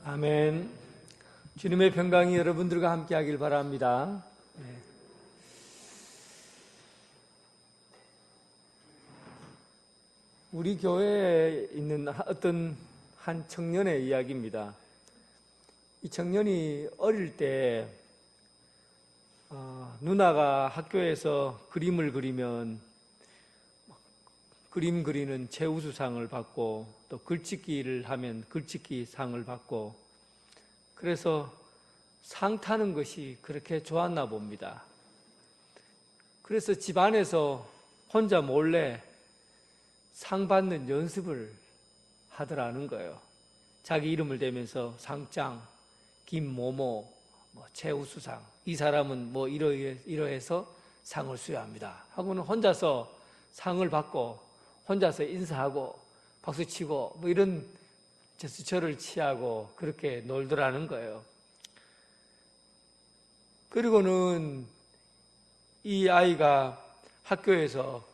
아멘. 주님의 평강이 여러분들과 함께 하길 바랍니다. 우리 교회에 있는 어떤 한 청년의 이야기입니다. 이 청년이 어릴 때 누나가 학교에서 그림을 그리면 그림 그리는 최우수상을 받고 또 글짓기를 하면 글짓기 상을 받고 그래서 상 타는 것이 그렇게 좋았나 봅니다. 그래서 집안에서 혼자 몰래 상 받는 연습을 하더라는 거예요. 자기 이름을 대면서 상장, 김모모, 최우수상, 이 사람은 이러해서 상을 수여합니다 하고는 혼자서 상을 받고 혼자서 인사하고 박수치고 이런 제스처를 취하고 그렇게 놀더라는 거예요. 그리고는 이 아이가 학교에서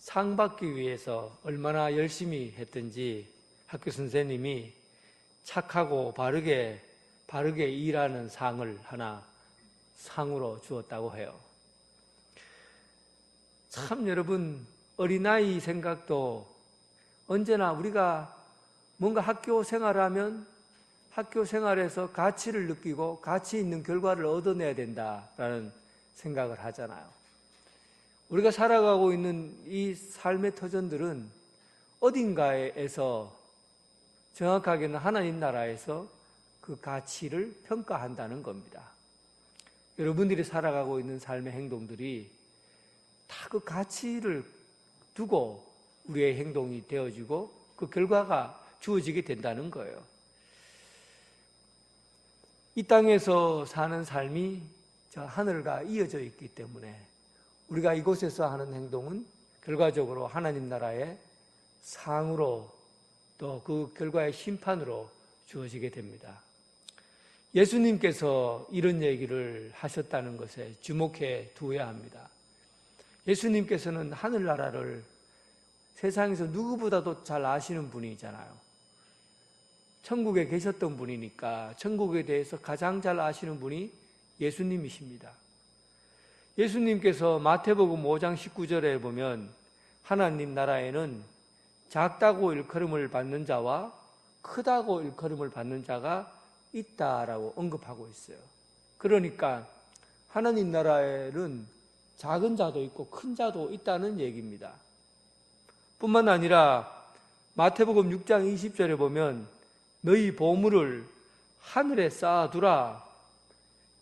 상 받기 위해서 얼마나 열심히 했든지 학교 선생님이 착하고 바르게 일하는 상을 하나 상으로 주었다고 해요. 참 여러분, 어린아이 생각도 언제나 우리가 뭔가 학교 생활을 하면 학교 생활에서 가치를 느끼고 가치 있는 결과를 얻어내야 된다라는 생각을 하잖아요. 우리가 살아가고 있는 이 삶의 터전들은 어딘가에서 정확하게는 하나님 나라에서 그 가치를 평가한다는 겁니다. 여러분들이 살아가고 있는 삶의 행동들이 다 그 가치를 두고 우리의 행동이 되어지고 그 결과가 주어지게 된다는 거예요. 이 땅에서 사는 삶이 저 하늘과 이어져 있기 때문에 우리가 이곳에서 하는 행동은 결과적으로 하나님 나라의 상으로 또 그 결과의 심판으로 주어지게 됩니다. 예수님께서 이런 얘기를 하셨다는 것에 주목해 두어야 합니다. 예수님께서는 하늘나라를 세상에서 누구보다도 잘 아시는 분이잖아요. 천국에 계셨던 분이니까 천국에 대해서 가장 잘 아시는 분이 예수님이십니다. 예수님께서 마태복음 5장 19절에 보면 하나님 나라에는 작다고 일컬음을 받는 자와 크다고 일컬음을 받는 자가 있다라고 언급하고 있어요. 그러니까 하나님 나라에는 작은 자도 있고 큰 자도 있다는 얘기입니다. 뿐만 아니라 마태복음 6장 20절에 보면 너희 보물을 하늘에 쌓아두라.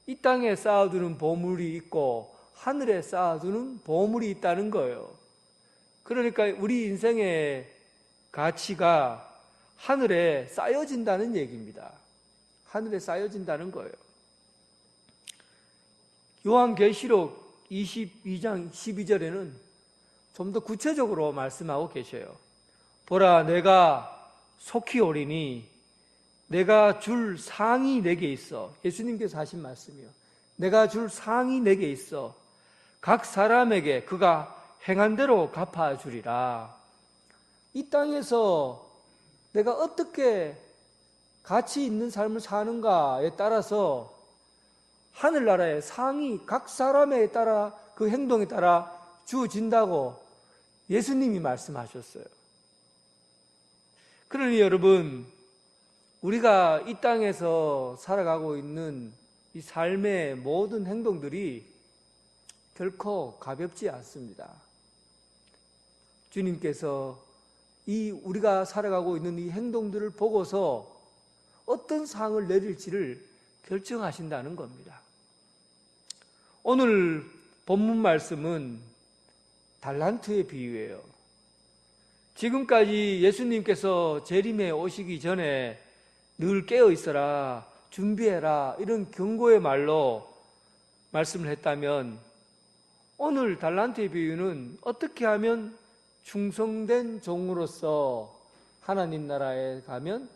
이 땅에 쌓아두는 보물이 있고 하늘에 쌓아두는 보물이 있다는 거예요. 그러니까 우리 인생의 가치가 하늘에 쌓여진다는 얘기입니다. 하늘에 쌓여진다는 거예요. 요한계시록 22장 12절에는 좀 더 구체적으로 말씀하고 계셔요. 보라, 내가 속히 오리니 내가 줄 상이 내게 있어. 예수님께서 하신 말씀이요. 내가 줄 상이 내게 있어. 각 사람에게 그가 행한 대로 갚아주리라. 이 땅에서 내가 어떻게 가치 있는 삶을 사는가에 따라서 하늘나라의 상이 각 사람에 따라 그 행동에 따라 주어진다고 예수님이 말씀하셨어요. 그러니 여러분, 우리가 이 땅에서 살아가고 있는 이 삶의 모든 행동들이 결코 가볍지 않습니다. 주님께서 우리가 살아가고 있는 이 행동들을 보고서 어떤 상을 내릴지를 결정하신다는 겁니다. 오늘 본문 말씀은 달란트의 비유예요. 지금까지 예수님께서 재림에 오시기 전에 늘 깨어 있어라, 준비해라 이런 경고의 말로 말씀을 했다면 오늘 달란트의 비유는 어떻게 하면 충성된 종으로서 하나님 나라에 가면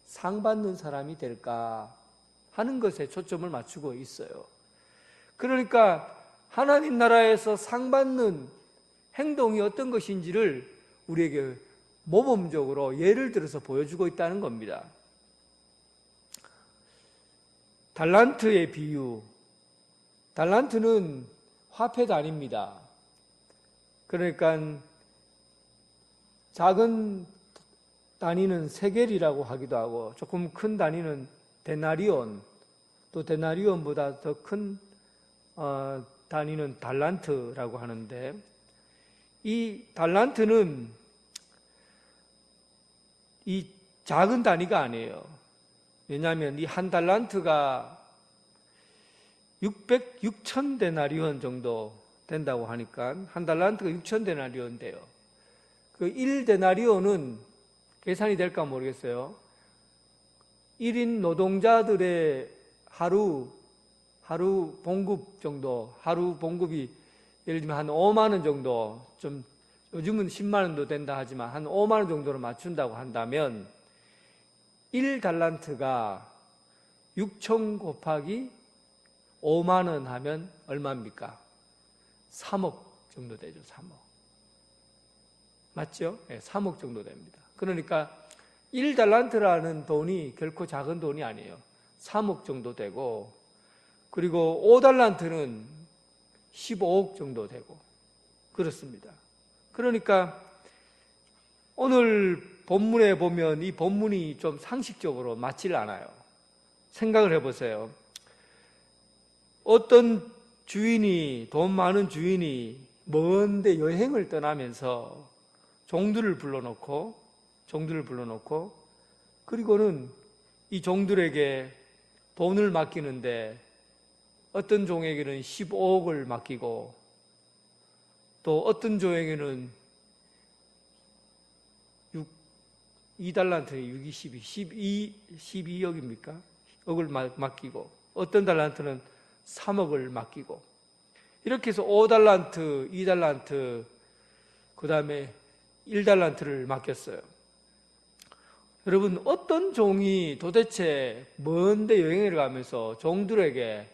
상 받는 사람이 될까 하는 것에 초점을 맞추고 있어요. 그러니까 하나님 나라에서 상 받는 행동이 어떤 것인지를 우리에게 모범적으로 예를 들어서 보여주고 있다는 겁니다. 달란트의 비유. 달란트는 화폐 단위입니다. 그러니까 작은 단위는 세겔이라고 하기도 하고 조금 큰 단위는 데나리온, 또 데나리온보다 더 큰 단위는 달란트라고 하는데, 이 달란트는 이 작은 단위가 아니에요. 왜냐하면 이 한 달란트가 6천 데나리온 정도 된다고 하니까 한 달란트가 6천 데나리온 돼요. 그 1데나리온은 계산이 될까 모르겠어요. 1인 노동자들의 하루 봉급 정도, 하루 봉급이 예를 들면 한 5만 원 정도, 좀 요즘은 10만 원도 된다 하지만 한 5만 원 정도로 맞춘다고 한다면 1달란트가 6천 곱하기 5만 원 하면 얼마입니까? 3억 정도 되죠. 3억. 맞죠? 네, 3억 정도 됩니다. 그러니까 1달란트라는 돈이 결코 작은 돈이 아니에요. 3억 정도 되고, 그리고 5달란트는 15억 정도 되고 그렇습니다. 그러니까 오늘 본문에 보면 이 본문이 좀 상식적으로 맞질 않아요. 생각을 해보세요. 어떤 주인이, 돈 많은 주인이 먼데 여행을 떠나면서 종들을 불러놓고 그리고는 이 종들에게 돈을 맡기는데 어떤 종에게는 15억을 맡기고 또 어떤 종에게는 2달란트에 6이 12억입니까? 억을 맡기고 어떤 달란트는 3억을 맡기고 이렇게 해서 5달란트, 2달란트 그 다음에 1달란트를 맡겼어요. 여러분, 어떤 종이 도대체 먼데 여행을 가면서 종들에게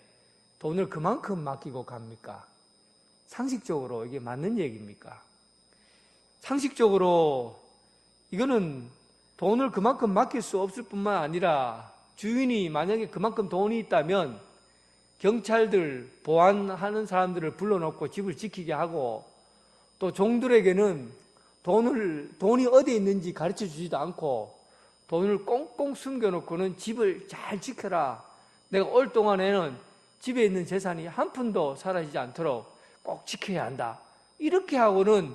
돈을 그만큼 맡기고 갑니까? 상식적으로 이게 맞는 얘기입니까? 상식적으로 이거는 돈을 그만큼 맡길 수 없을 뿐만 아니라 주인이 만약에 그만큼 돈이 있다면 경찰들, 보안하는 사람들을 불러놓고 집을 지키게 하고 또 종들에게는 돈이 어디에 있는지 가르쳐 주지도 않고 돈을 꽁꽁 숨겨놓고는 집을 잘 지켜라. 내가 올 동안에는 집에 있는 재산이 한 푼도 사라지지 않도록 꼭 지켜야 한다. 이렇게 하고는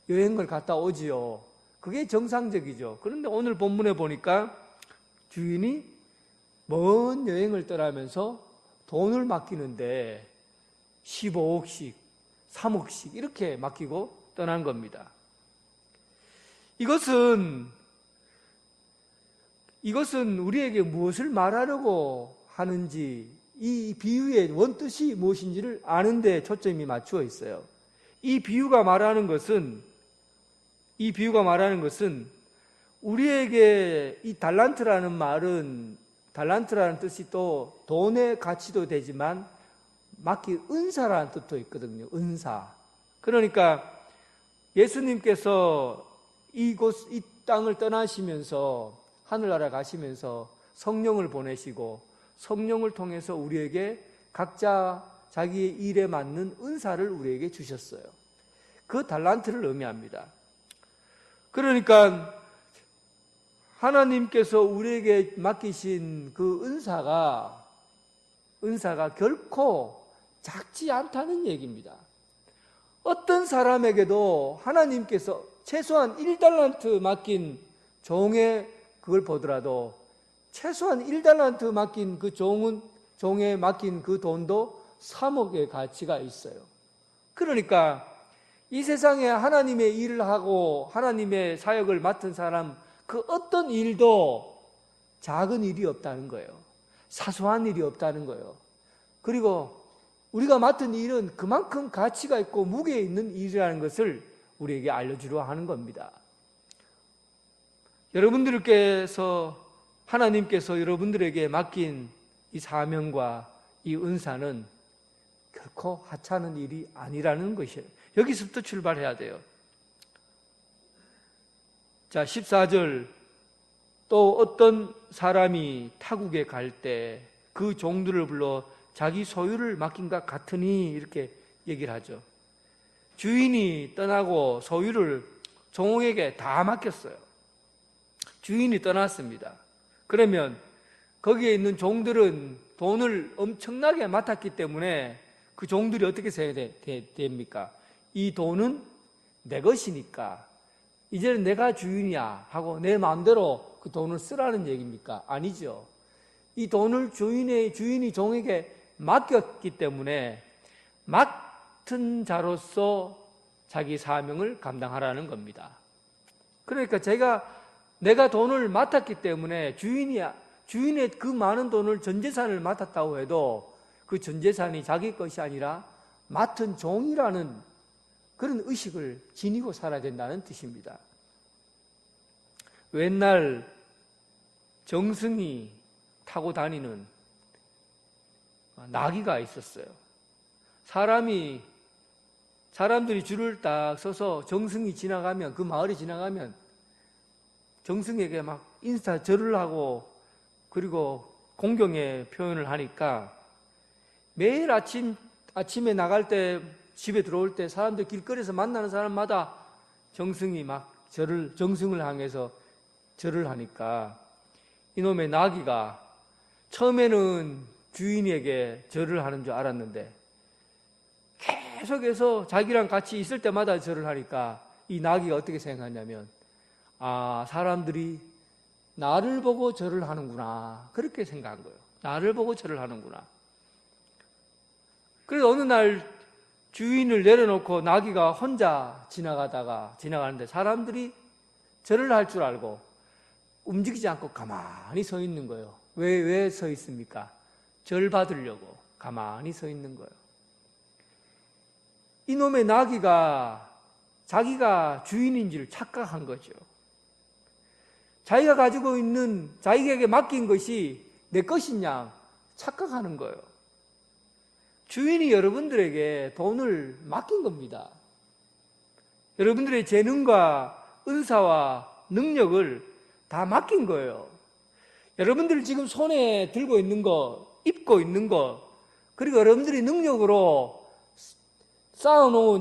여행을 갔다 오지요. 그게 정상적이죠. 그런데 오늘 본문에 보니까 주인이 먼 여행을 떠나면서 돈을 맡기는데 15억씩, 3억씩 이렇게 맡기고 떠난 겁니다. 이것은 우리에게 무엇을 말하려고 하는지, 이 비유의 원뜻이 무엇인지를 아는 데 초점이 맞추어 있어요. 이 비유가 말하는 것은 우리에게 이 달란트라는 말은, 달란트라는 뜻이 또 돈의 가치도 되지만 맡길 은사라는 뜻도 있거든요. 은사. 그러니까 예수님께서 이 땅을 떠나시면서 하늘나라 가시면서 성령을 보내시고 성령을 통해서 우리에게 각자 자기의 일에 맞는 은사를 우리에게 주셨어요. 그 달란트를 의미합니다. 그러니까 하나님께서 우리에게 맡기신 그 은사가 결코 작지 않다는 얘기입니다. 어떤 사람에게도 하나님께서 최소한 1달란트 맡긴 종의 그걸 보더라도 최소한 1달란트 맡긴 그 종에 맡긴 그 돈도 3억의 가치가 있어요. 그러니까 이 세상에 하나님의 일을 하고 하나님의 사역을 맡은 사람 그 어떤 일도 작은 일이 없다는 거예요. 사소한 일이 없다는 거예요. 그리고 우리가 맡은 일은 그만큼 가치가 있고 무게 있는 일이라는 것을 우리에게 알려주려 하는 겁니다. 하나님께서 여러분들에게 맡긴 이 사명과 이 은사는 결코 하찮은 일이 아니라는 것이에요. 여기서부터 출발해야 돼요. 자, 14절. 또 어떤 사람이 타국에 갈 때 그 종들을 불러 자기 소유를 맡긴 것 같으니 이렇게 얘기를 하죠. 주인이 떠나고 소유를 종에게 다 맡겼어요. 주인이 떠났습니다. 그러면 거기에 있는 종들은 돈을 엄청나게 맡았기 때문에 그 종들이 어떻게 생각해야 됩니까? 이 돈은 내 것이니까 이제는 내가 주인이야 하고 내 마음대로 그 돈을 쓰라는 얘기입니까? 아니죠. 이 돈을 주인이 종에게 맡겼기 때문에 맡은 자로서 자기 사명을 감당하라는 겁니다. 그러니까 내가 돈을 맡았기 때문에 주인의 그 많은 돈을 전 재산을 맡았다고 해도 그 전 재산이 자기 것이 아니라 맡은 종이라는 그런 의식을 지니고 살아야 된다는 뜻입니다. 옛날 정승이 타고 다니는 나귀가 있었어요. 사람들이 줄을 딱 서서 정승이 지나가면, 그 마을이 지나가면 정승에게 막 인사절을 하고 그리고 공경의 표현을 하니까 매일 아침에 나갈 때, 집에 들어올 때 사람들 길거리에서 만나는 사람마다 정승이 막 정승을 향해서 절을 하니까 이놈의 나귀가 처음에는 주인에게 절을 하는 줄 알았는데 계속해서 자기랑 같이 있을 때마다 절을 하니까 이 나귀가 어떻게 생각하냐면, 사람들이 나를 보고 절을 하는구나, 그렇게 생각한 거예요. 나를 보고 절을 하는구나. 그래서 어느 날 주인을 내려놓고 나귀가 혼자 지나가는데 사람들이 절을 할 줄 알고 움직이지 않고 가만히 서 있는 거예요. 왜 서 있습니까? 절 받으려고 가만히 서 있는 거예요. 이놈의 나귀가 자기가 주인인지를 착각한 거죠. 자기가 가지고 있는, 자기에게 맡긴 것이 내 것인 양 착각하는 거예요. 주인이 여러분들에게 돈을 맡긴 겁니다. 여러분들의 재능과 은사와 능력을 다 맡긴 거예요. 여러분들이 지금 손에 들고 있는 거, 입고 있는 거, 그리고 여러분들이 능력으로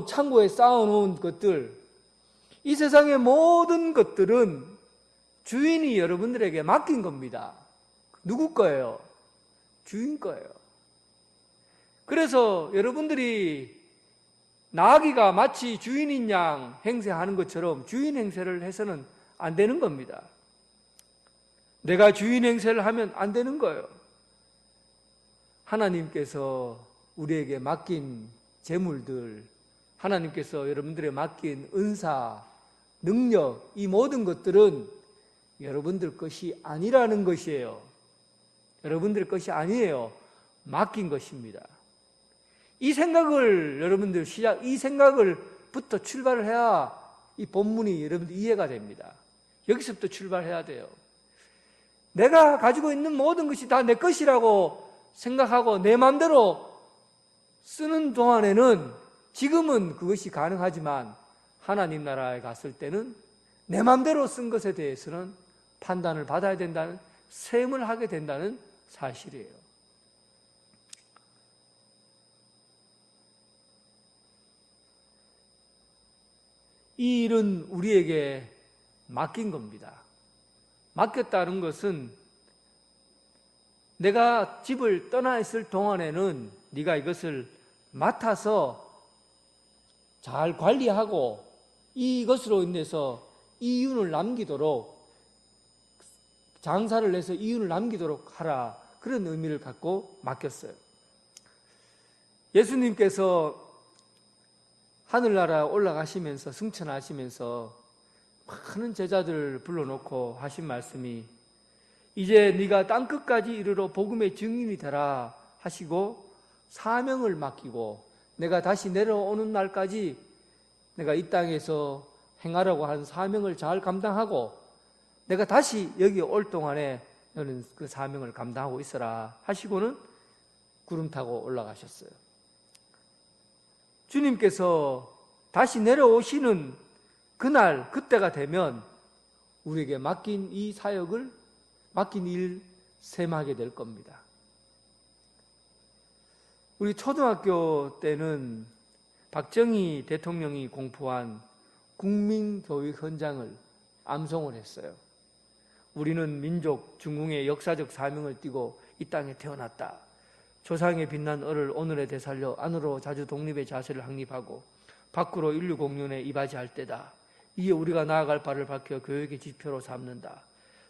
창고에 쌓아놓은 것들, 이 세상의 모든 것들은 주인이 여러분들에게 맡긴 겁니다. 누구 거예요? 주인 거예요. 그래서 여러분들이 나귀가 마치 주인인 양 행세하는 것처럼 주인 행세를 해서는 안 되는 겁니다. 내가 주인 행세를 하면 안 되는 거예요. 하나님께서 우리에게 맡긴 재물들, 하나님께서 여러분들에게 맡긴 은사, 능력, 이 모든 것들은 여러분들 것이 아니라는 것이에요. 여러분들 것이 아니에요. 맡긴 것입니다. 이 생각을부터 출발을 해야 이 본문이 여러분들 이해가 됩니다. 여기서부터 출발해야 돼요. 내가 가지고 있는 모든 것이 다 내 것이라고 생각하고 내 마음대로 쓰는 동안에는, 지금은 그것이 가능하지만 하나님 나라에 갔을 때는 내 마음대로 쓴 것에 대해서는 판단을 받아야 된다는, 셈을 하게 된다는 사실이에요. 이 일은 우리에게 맡긴 겁니다. 맡겼다는 것은 내가 집을 떠나 있을 동안에는 네가 이것을 맡아서 잘 관리하고 이것으로 인해서 이윤을 남기도록, 장사를 해서 이윤을 남기도록 하라, 그런 의미를 갖고 맡겼어요. 예수님께서 하늘나라 올라가시면서 승천하시면서 많은 제자들을 불러놓고 하신 말씀이, 이제 네가 땅끝까지 이르러 복음의 증인이 되라 하시고 사명을 맡기고, 내가 다시 내려오는 날까지 내가 이 땅에서 행하라고 한 사명을 잘 감당하고 내가 다시 여기 올 동안에 너는 그 사명을 감당하고 있어라 하시고는 구름 타고 올라가셨어요. 주님께서 다시 내려오시는 그날, 그때가 되면 우리에게 맡긴 이 사역을, 맡긴 일 셈하게 될 겁니다. 우리 초등학교 때는 박정희 대통령이 공포한 국민교육 현장을 암송을 했어요. 우리는 민족 중흥의 역사적 사명을 띠고 이 땅에 태어났다. 조상의 빛난 얼을 오늘에 되살려 안으로 자주 독립의 자세를 확립하고 밖으로 인류 공론에 이바지할 때다. 이에 우리가 나아갈 바를 밝혀 교육의 지표로 삼는다.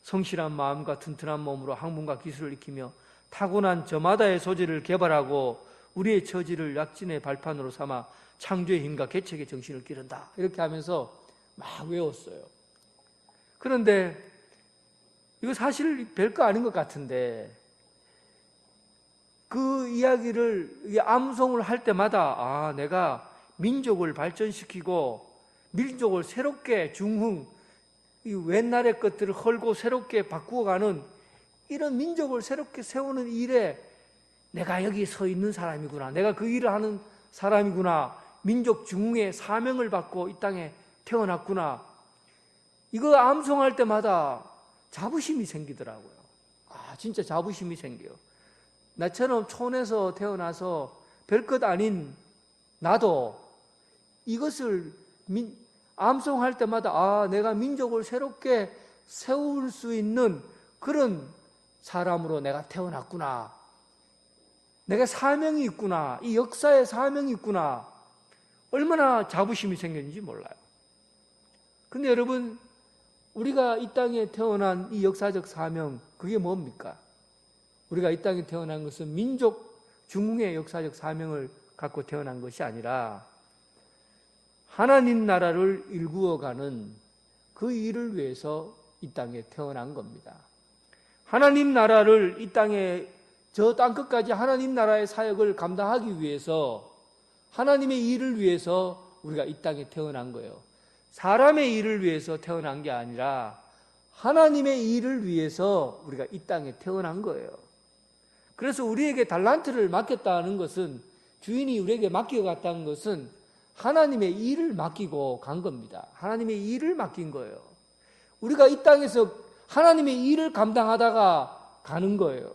성실한 마음과 튼튼한 몸으로 학문과 기술을 익히며 타고난 저마다의 소질을 개발하고 우리의 처지를 약진의 발판으로 삼아 창조의 힘과 개척의 정신을 기른다. 이렇게 하면서 막 외웠어요. 그런데 이거 사실 별거 아닌 것 같은데 그 이야기를 암송을 할 때마다 내가 민족을 발전시키고 민족을 새롭게 중흥, 이 옛날의 것들을 헐고 새롭게 바꾸어가는 이런 민족을 새롭게 세우는 일에 내가 여기 서 있는 사람이구나. 내가 그 일을 하는 사람이구나. 민족 중흥의 사명을 받고 이 땅에 태어났구나. 이거 암송할 때마다 자부심이 생기더라고요. 진짜 자부심이 생겨요. 나처럼 촌에서 태어나서 별것 아닌 나도 이것을 암송할 때마다 내가 민족을 새롭게 세울 수 있는 그런 사람으로 내가 태어났구나. 내가 사명이 있구나. 이 역사에 사명이 있구나. 얼마나 자부심이 생겼는지 몰라요. 근데 여러분, 우리가 이 땅에 태어난 이 역사적 사명, 그게 뭡니까? 우리가 이 땅에 태어난 것은 민족 중흥의 역사적 사명을 갖고 태어난 것이 아니라 하나님 나라를 일구어가는 그 일을 위해서 이 땅에 태어난 겁니다. 하나님 나라를 이 땅에 저 땅끝까지 하나님 나라의 사역을 감당하기 위해서 하나님의 일을 위해서 우리가 이 땅에 태어난 거예요. 사람의 일을 위해서 태어난 게 아니라 하나님의 일을 위해서 우리가 이 땅에 태어난 거예요. 그래서 우리에게 달란트를 맡겼다는 것은, 주인이 우리에게 맡겨갔다는 것은 하나님의 일을 맡기고 간 겁니다. 하나님의 일을 맡긴 거예요. 우리가 이 땅에서 하나님의 일을 감당하다가 가는 거예요.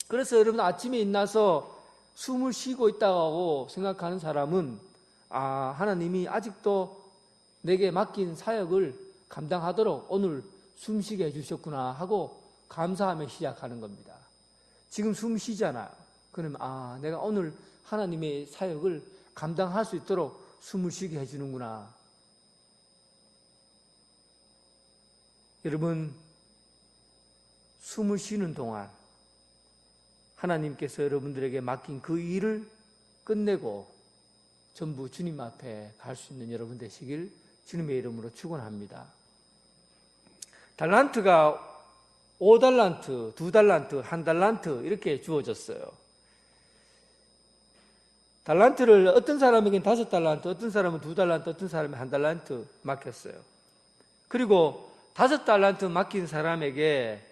그래서 여러분, 아침에 일어나서 숨을 쉬고 있다고 생각하는 사람은 하나님이 아직도 내게 맡긴 사역을 감당하도록 오늘 숨쉬게 해주셨구나 하고 감사하며 시작하는 겁니다. 지금 숨 쉬잖아요. 그러면 내가 오늘 하나님의 사역을 감당할 수 있도록 숨을 쉬게 해주는구나. 여러분, 숨을 쉬는 동안 하나님께서 여러분들에게 맡긴 그 일을 끝내고 전부 주님 앞에 갈 수 있는 여러분 되시길 주님의 이름으로 축원합니다. 달란트가 5달란트, 2달란트, 1달란트 이렇게 주어졌어요. 달란트를 어떤 사람에게는 5달란트, 어떤 사람은 2달란트, 어떤 사람은 1달란트 맡겼어요. 그리고 5달란트 맡긴 사람에게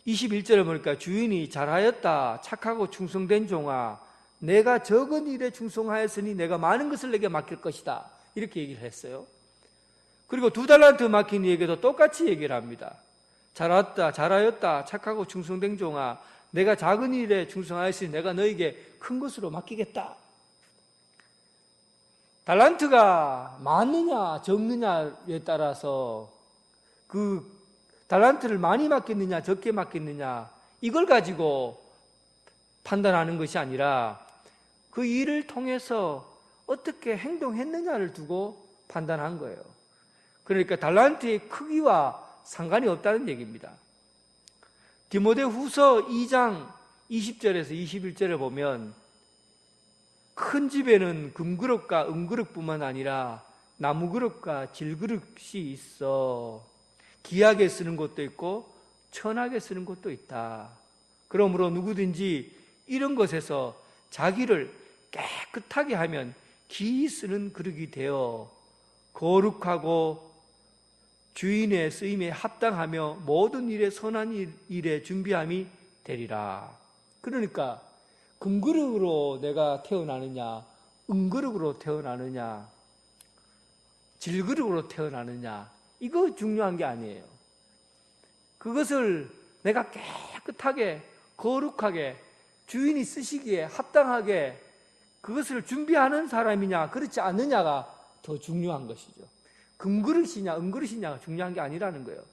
21절에 보니까 주인이 잘하였다, 착하고 충성된 종아, 내가 적은 일에 충성하였으니 내가 많은 것을 내게 맡길 것이다. 이렇게 얘기를 했어요. 그리고 2달란트 맡긴 이에게도 똑같이 얘기를 합니다. 잘하였다, 착하고 충성된 종아, 내가 작은 일에 충성하였으니 내가 너에게 큰 것으로 맡기겠다. 달란트가 많느냐 적느냐에 따라서 그 달란트를 많이 맡겼느냐 적게 맡겼느냐 이걸 가지고 판단하는 것이 아니라 그 일을 통해서 어떻게 행동했느냐를 두고 판단한 거예요. 그러니까 달란트의 크기와 상관이 없다는 얘기입니다. 디모데후서 2장 20절에서 21절에 보면 큰 집에는 금그릇과 은그릇뿐만 아니라 나무그릇과 질그릇이 있어 귀하게 쓰는 것도 있고 천하게 쓰는 것도 있다. 그러므로 누구든지 이런 것에서 자기를 깨끗하게 하면 기이 쓰는 그릇이 되어 거룩하고 주인의 쓰임에 합당하며 모든 일에 선한 일에 준비함이 되리라. 그러니까 금그릇으로 내가 태어나느냐, 은그릇으로 태어나느냐, 질그릇으로 태어나느냐, 이거 중요한 게 아니에요. 그것을 내가 깨끗하게 거룩하게 주인이 쓰시기에 합당하게 그것을 준비하는 사람이냐 그렇지 않느냐가 더 중요한 것이죠. 금그릇이냐 은그릇이냐가 중요한 게 아니라는 거예요.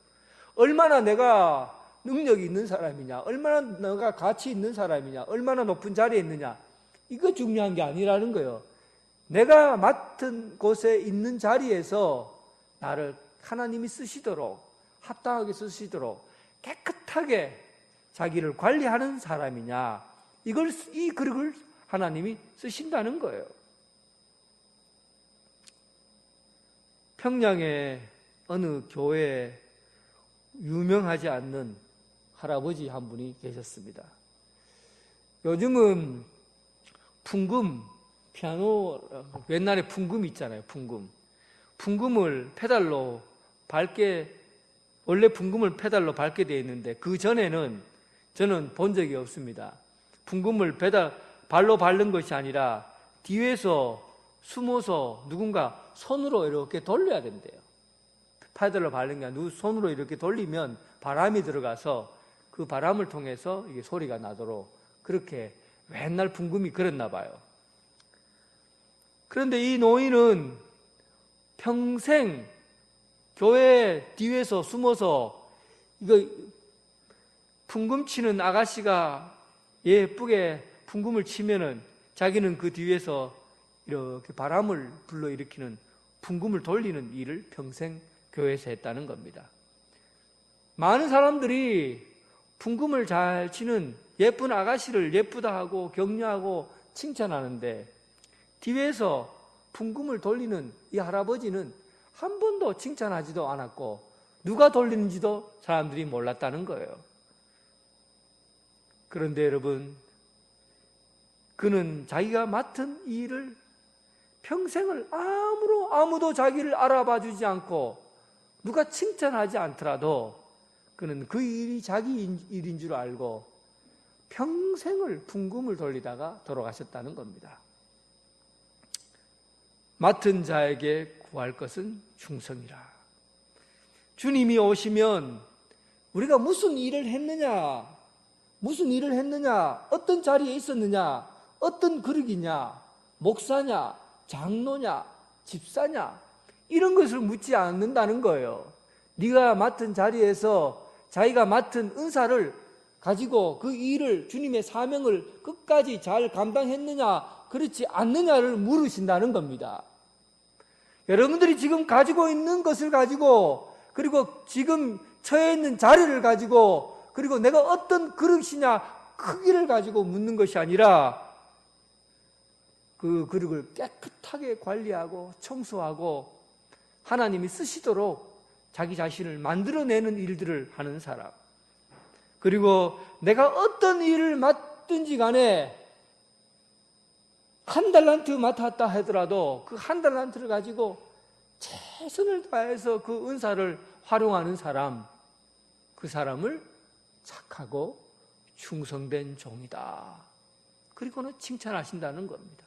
얼마나 내가 능력이 있는 사람이냐, 얼마나 내가 가치 있는 사람이냐, 얼마나 높은 자리에 있느냐, 이거 중요한 게 아니라는 거예요. 내가 맡은 곳에 있는 자리에서 나를 하나님이 쓰시도록, 합당하게 쓰시도록 깨끗하게 자기를 관리하는 사람이냐, 이 그릇을 하나님이 쓰신다는 거예요. 평양의 어느 교회에 유명하지 않는 할아버지 한 분이 계셨습니다. 요즘은 풍금, 피아노, 옛날에 풍금 있잖아요, 풍금. 풍금을 페달로 원래 풍금을 페달로 밟게 되어 있는데, 그 전에는 저는 본 적이 없습니다. 풍금을 발로 밟는 것이 아니라 뒤에서 숨어서 누군가 손으로 이렇게 돌려야 된대요. 페달로 밟는 게 아니라 손으로 이렇게 돌리면 바람이 들어가서 그 바람을 통해서 이게 소리가 나도록 그렇게 맨날 풍금이 그랬나 봐요. 그런데 이 노인은 평생 교회 뒤에서 숨어서 이거 풍금 치는 아가씨가 예쁘게 풍금을 치면은 자기는 그 뒤에서 이렇게 바람을 불러일으키는 풍금을 돌리는 일을 평생 교회에서 했다는 겁니다. 많은 사람들이 풍금을 잘 치는 예쁜 아가씨를 예쁘다 하고 격려하고 칭찬하는데, 뒤에서 풍금을 돌리는 이 할아버지는 한 번도 칭찬하지도 않았고 누가 돌리는지도 사람들이 몰랐다는 거예요. 그런데 여러분, 그는 자기가 맡은 일을 평생을 아무도 자기를 알아봐 주지 않고 누가 칭찬하지 않더라도 그는 그 일이 자기 일인 줄 알고 평생을 풍금을 돌리다가 돌아가셨다는 겁니다. 맡은 자에게 구할 것은 충성이라. 주님이 오시면 우리가 무슨 일을 했느냐, 어떤 자리에 있었느냐, 어떤 그릇이냐, 목사냐, 장로냐, 집사냐, 이런 것을 묻지 않는다는 거예요. 네가 맡은 자리에서 자기가 맡은 은사를 가지고 그 일을, 주님의 사명을 끝까지 잘 감당했느냐 그렇지 않느냐를 물으신다는 겁니다. 여러분들이 지금 가지고 있는 것을 가지고, 그리고 지금 처해 있는 자리를 가지고, 그리고 내가 어떤 그릇이냐 크기를 가지고 묻는 것이 아니라 그 그릇을 깨끗하게 관리하고 청소하고 하나님이 쓰시도록 자기 자신을 만들어내는 일들을 하는 사람, 그리고 내가 어떤 일을 맡든지 간에 한 달란트 맡았다 하더라도 그 한 달란트를 가지고 최선을 다해서 그 은사를 활용하는 사람, 그 사람을 착하고 충성된 종이다, 그리고는 칭찬하신다는 겁니다.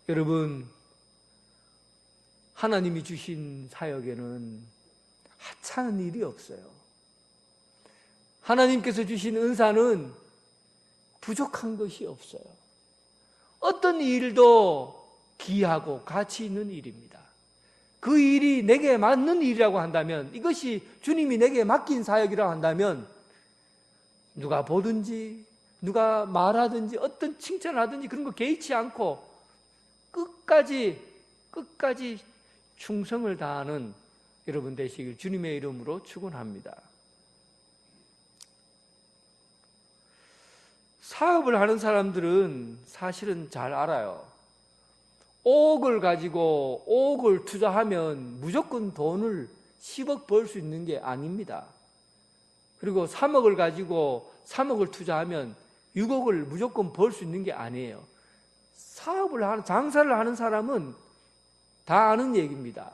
여러분, 하나님이 주신 사역에는 하찮은 일이 없어요. 하나님께서 주신 은사는 부족한 것이 없어요. 어떤 일도 귀하고 가치 있는 일입니다. 그 일이 내게 맞는 일이라고 한다면, 이것이 주님이 내게 맡긴 사역이라고 한다면, 누가 보든지 누가 말하든지 어떤 칭찬을 하든지 그런 거 개의치 않고 끝까지 충성을 다하는 여러분 되시길 주님의 이름으로 축원합니다. 사업을 하는 사람들은 사실은 잘 알아요. 5억을 가지고 5억을 투자하면 무조건 돈을 10억 벌 수 있는 게 아닙니다. 그리고 3억을 가지고 3억을 투자하면 6억을 무조건 벌 수 있는 게 아니에요. 장사를 하는 사람은 다 아는 얘기입니다.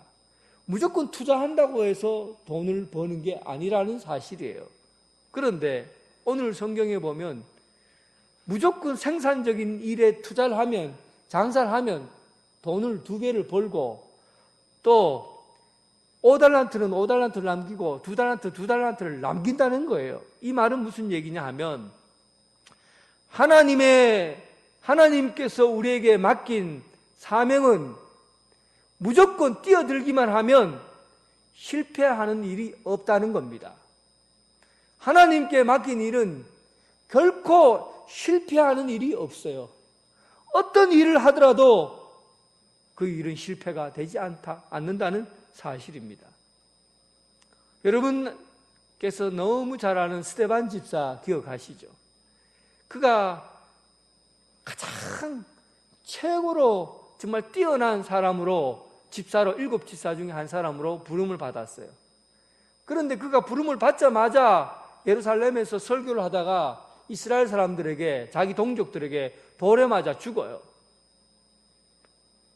무조건 투자한다고 해서 돈을 버는 게 아니라는 사실이에요. 그런데 오늘 성경에 보면 무조건 생산적인 일에 투자를 하면, 장사를 하면 돈을 2배를 벌고, 또 5달란트는 5달란트를 남기고 2달란트를 남긴다는 거예요. 이 말은 무슨 얘기냐 하면, 하나님께서 우리에게 맡긴 사명은 무조건 뛰어들기만 하면 실패하는 일이 없다는 겁니다. 하나님께 맡긴 일은 결코 실패하는 일이 없어요. 어떤 일을 하더라도 그 일은 실패가 되지 않는다는 사실입니다. 여러분께서 너무 잘 아는 스데반 집사 기억하시죠? 그가 가장 최고로 정말 뛰어난 사람으로 집사로 7 집사 중에 한 사람으로 부름을 받았어요. 그런데 그가 부름을 받자마자 예루살렘에서 설교를 하다가 이스라엘 사람들에게, 자기 동족들에게 돌에 맞아 죽어요.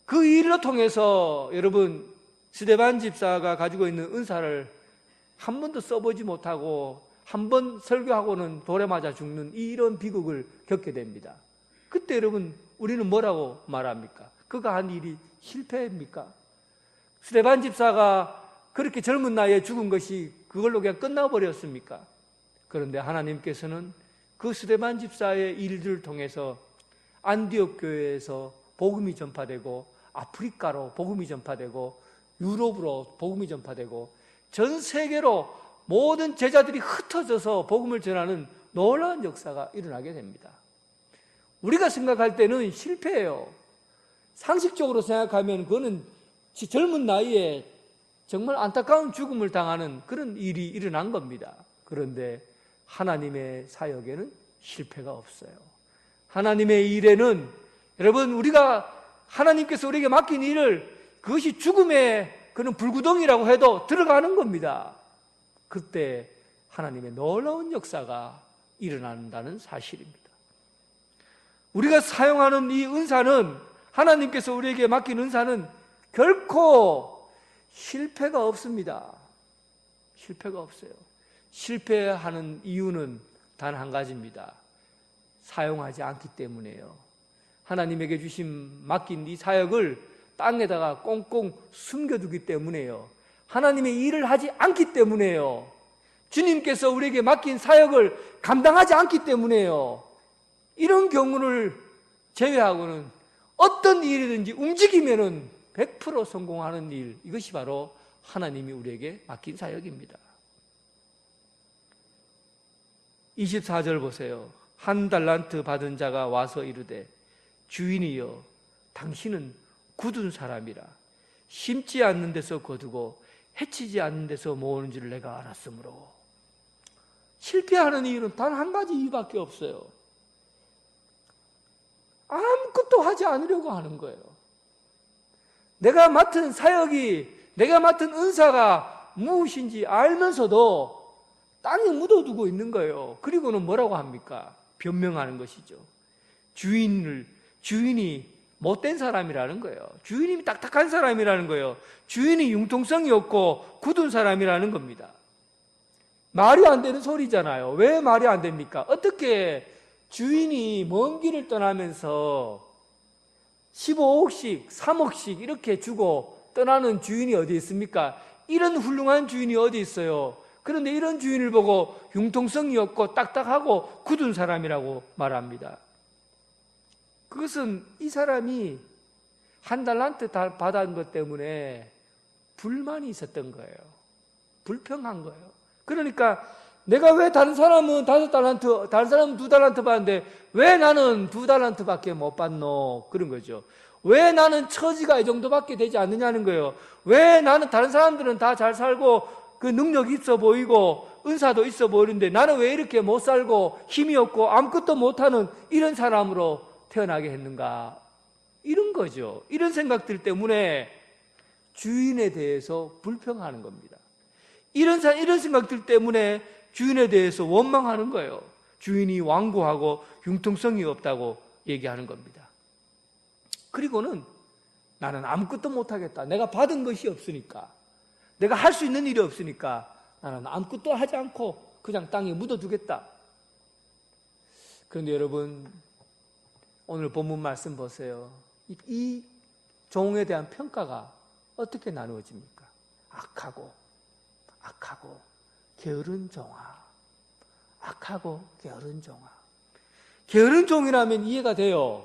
그 일을 통해서 여러분, 스데반 집사가 가지고 있는 은사를 한 번도 써보지 못하고 한 번 설교하고는 돌에 맞아 죽는 이런 비극을 겪게 됩니다. 그때 여러분, 우리는 뭐라고 말합니까? 그가 한 일이 실패입니까? 스데반 집사가 그렇게 젊은 나이에 죽은 것이 그걸로 그냥 끝나버렸습니까? 그런데 하나님께서는 그 스데반 집사의 일들을 통해서 안디옥 교회에서 복음이 전파되고, 아프리카로 복음이 전파되고, 유럽으로 복음이 전파되고, 전 세계로 모든 제자들이 흩어져서 복음을 전하는 놀라운 역사가 일어나게 됩니다. 우리가 생각할 때는 실패예요. 상식적으로 생각하면 그거는 젊은 나이에 정말 안타까운 죽음을 당하는 그런 일이 일어난 겁니다. 그런데 하나님의 사역에는 실패가 없어요. 하나님의 일에는 여러분, 우리가 하나님께서 우리에게 맡긴 일을 그것이 죽음의 그런 불구덩이라고 해도 들어가는 겁니다. 그때 하나님의 놀라운 역사가 일어난다는 사실입니다. 우리가 사용하는 이 은사는, 하나님께서 우리에게 맡긴 은사는 결코 실패가 없습니다. 실패가 없어요. 실패하는 이유는 단 한 가지입니다. 사용하지 않기 때문이에요. 하나님에게 주신 맡긴 이 사역을 땅에다가 꽁꽁 숨겨두기 때문이에요. 하나님의 일을 하지 않기 때문이에요. 주님께서 우리에게 맡긴 사역을 감당하지 않기 때문이에요. 이런 경우를 제외하고는 어떤 일이든지 움직이면은 100% 성공하는 일, 이것이 바로 하나님이 우리에게 맡긴 사역입니다. 24절 보세요. 한 달란트 받은 자가 와서 이르되 주인이여 당신은 굳은 사람이라 심지 않는 데서 거두고 해치지 않는 데서 모으는 줄 내가 알았으므로. 실패하는 이유는 단 한 가지 이유밖에 없어요. 아무것도 하지 않으려고 하는 거예요. 내가 맡은 사역이, 내가 맡은 은사가 무엇인지 알면서도 땅에 묻어두고 있는 거예요. 그리고는 뭐라고 합니까? 변명하는 것이죠. 주인이 못된 사람이라는 거예요. 주인이 딱딱한 사람이라는 거예요. 주인이 융통성이 없고 굳은 사람이라는 겁니다. 말이 안 되는 소리잖아요. 왜 말이 안 됩니까? 어떻게 주인이 먼 길을 떠나면서 15억씩, 3억씩 이렇게 주고 떠나는 주인이 어디 있습니까? 이런 훌륭한 주인이 어디 있어요? 그런데 이런 주인을 보고 융통성이 없고 딱딱하고 굳은 사람이라고 말합니다. 그것은 이 사람이 한 달란트 받은 것 때문에 불만이 있었던 거예요. 불평한 거예요. 그러니까 내가 왜 다른 사람은 5달란트, 다른 사람은 2달란트 받는데 왜 나는 2달란트밖에 못 받노? 그런 거죠. 왜 나는 처지가 이 정도밖에 되지 않느냐는 거예요. 왜 나는 다른 사람들은 다 잘 살고 그 능력이 있어 보이고 은사도 있어 보이는데 나는 왜 이렇게 못 살고 힘이 없고 아무것도 못하는 이런 사람으로 태어나게 했는가? 이런 거죠. 이런 생각들 때문에 주인에 대해서 불평하는 겁니다. 이런 생각들 때문에 주인에 대해서 원망하는 거예요. 주인이 완고하고 융통성이 없다고 얘기하는 겁니다. 그리고는 나는 아무것도 못하겠다. 내가 받은 것이 없으니까, 내가 할 수 있는 일이 없으니까 나는 아무것도 하지 않고 그냥 땅에 묻어두겠다. 그런데 여러분, 오늘 본문 말씀 보세요. 이 종에 대한 평가가 어떻게 나누어집니까? 악하고 게으른 종아. 악하고 게으른 종아. 게으른 종이라면 이해가 돼요.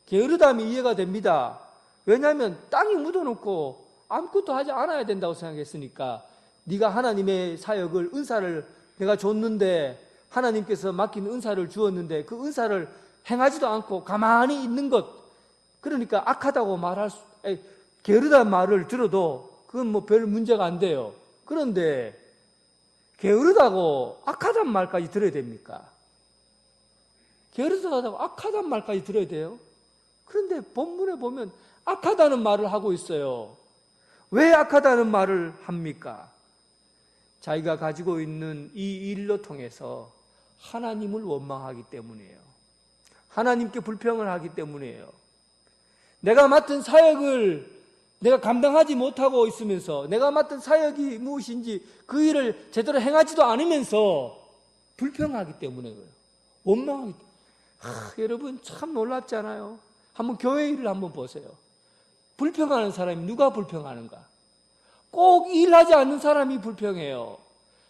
게으르다면 이해가 됩니다. 왜냐하면 땅에 묻어놓고 아무것도 하지 않아야 된다고 생각했으니까. 네가 하나님의 사역을, 은사를 내가 줬는데, 하나님께서 맡긴 은사를 주었는데 그 은사를 행하지도 않고 가만히 있는 것, 그러니까 악하다고 게으르다는 말을 들어도 그건 뭐 별 문제가 안 돼요. 그런데 게으르다고 악하단 말까지 들어야 됩니까? 게으르다고 악하단 말까지 들어야 돼요? 그런데 본문에 보면 악하다는 말을 하고 있어요. 왜 악하다는 말을 합니까? 자기가 가지고 있는 이 일로 통해서 하나님을 원망하기 때문이에요. 하나님께 불평을 하기 때문이에요. 내가 맡은 사역을 내가 감당하지 못하고 있으면서, 내가 맡은 사역이 무엇인지 그 일을 제대로 행하지도 않으면서 불평하기 때문에 그래요. 원망하기 때문에. 여러분 참 놀랍잖아요. 한번 교회 일을 한번 보세요. 불평하는 사람이 누가 불평하는가? 꼭 일하지 않는 사람이 불평해요.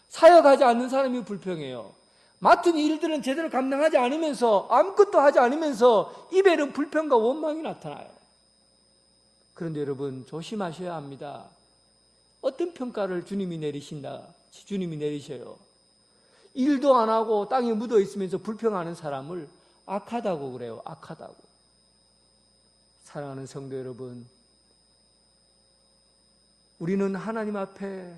사역하지 않는 사람이 불평해요. 맡은 일들은 제대로 감당하지 않으면서, 아무것도 하지 않으면서 입에는 불평과 원망이 나타나요. 그런데 여러분 조심하셔야 합니다. 어떤 평가를 주님이 내리셔요. 일도 안 하고 땅에 묻어 있으면서 불평하는 사람을 악하다고 그래요. 악하다고. 사랑하는 성도 여러분, 우리는 하나님 앞에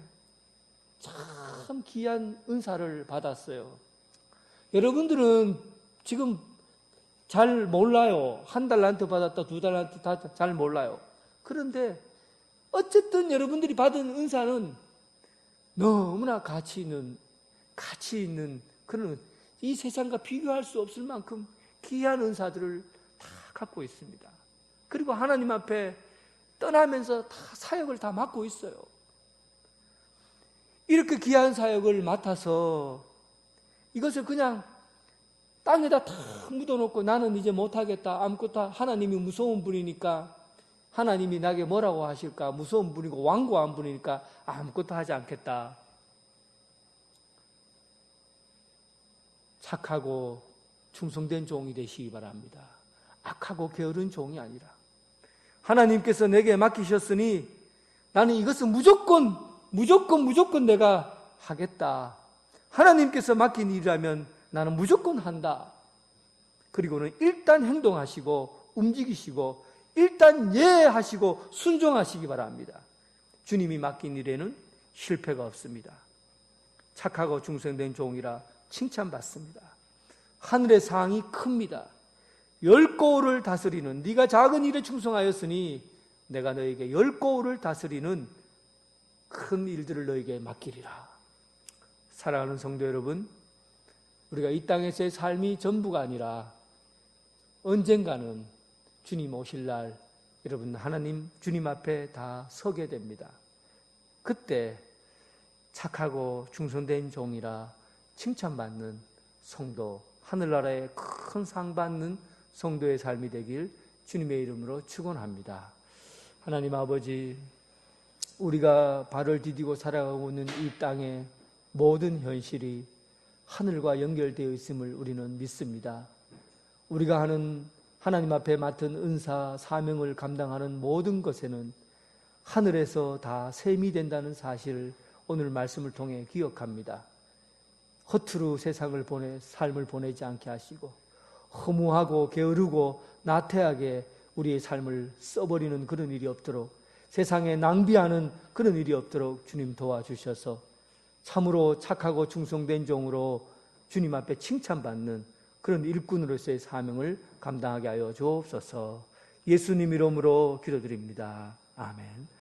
참 귀한 은사를 받았어요. 여러분들은 지금 잘 몰라요. 한 달란트 받았다, 두 달란트 다 잘 몰라요. 그런데 어쨌든 여러분들이 받은 은사는 너무나 가치 있는 그런, 이 세상과 비교할 수 없을 만큼 귀한 은사들을 다 갖고 있습니다. 그리고 하나님 앞에 떠나면서 다 사역을 다 맡고 있어요. 이렇게 귀한 사역을 맡아서 이것을 그냥 땅에다 탁 묻어놓고 나는 이제 못하겠다, 아무것도, 하나님이 무서운 분이니까, 하나님이 나에게 뭐라고 하실까, 무서운 분이고 완고한 분이니까 아무것도 하지 않겠다. 착하고 충성된 종이 되시기 바랍니다. 악하고 게으른 종이 아니라, 하나님께서 내게 맡기셨으니 나는 이것은 무조건 내가 하겠다. 하나님께서 맡긴 일이라면 나는 무조건 한다. 그리고는 일단 행동하시고 움직이시고 일단 예하시고 순종하시기 바랍니다. 주님이 맡긴 일에는 실패가 없습니다. 착하고 충성된 종이라 칭찬받습니다. 하늘의 상이 큽니다. 10고을을 다스리는, 네가 작은 일에 충성하였으니 내가 너에게 10고을을 다스리는 큰 일들을 너에게 맡기리라. 사랑하는 성도 여러분, 우리가 이 땅에서의 삶이 전부가 아니라 언젠가는 주님 오실 날 여러분 하나님 주님 앞에 다 서게 됩니다. 그때 착하고 충성된 종이라 칭찬받는 성도, 하늘나라에 큰 상 받는 성도의 삶이 되길 주님의 이름으로 축원합니다. 하나님 아버지, 우리가 발을 디디고 살아가고 있는 이 땅의 모든 현실이 하늘과 연결되어 있음을 우리는 믿습니다. 우리가 하는 하나님 앞에 맡은 은사, 사명을 감당하는 모든 것에는 하늘에서 다 셈이 된다는 사실을 오늘 말씀을 통해 기억합니다. 허투루 삶을 보내지 않게 하시고 허무하고 게으르고 나태하게 우리의 삶을 써버리는 그런 일이 없도록, 세상에 낭비하는 그런 일이 없도록 주님 도와주셔서 참으로 착하고 충성된 종으로 주님 앞에 칭찬받는 그런 일꾼으로서의 사명을 감당하게 하여 주옵소서. 예수님 이름으로 기도드립니다. 아멘.